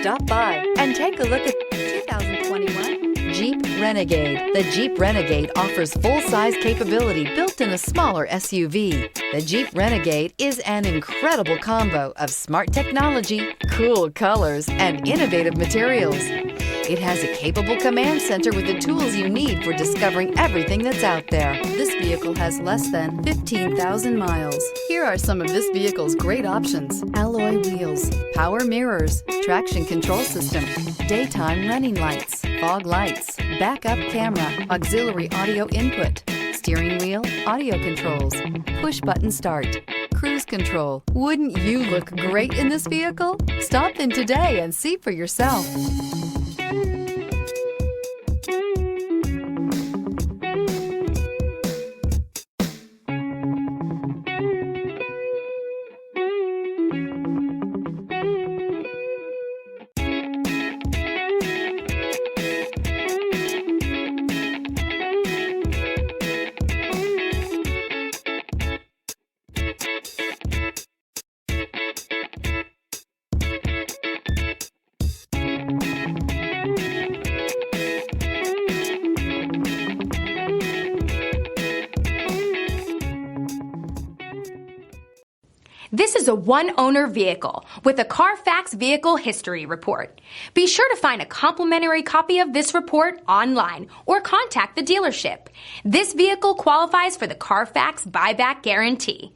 Stop by and take a look at 2021 Jeep Renegade. The Jeep Renegade offers full-size capability built in a smaller SUV. The Jeep Renegade is an incredible combo of smart technology, cool colors, and innovative materials. It has a capable command center with the tools you need for discovering everything that's out there. This vehicle has less than 15,000 miles. Here are some of this vehicle's great options: alloy wheels, power mirrors, traction control system, daytime running lights, fog lights, backup camera, auxiliary audio input, steering wheel audio controls, push button start, cruise control. Wouldn't you look great in this vehicle? Stop in today and see for yourself. This is a one-owner vehicle with a Carfax Vehicle History Report. Be sure to find a complimentary copy of this report online or contact the dealership. This vehicle qualifies for the Carfax Buyback Guarantee.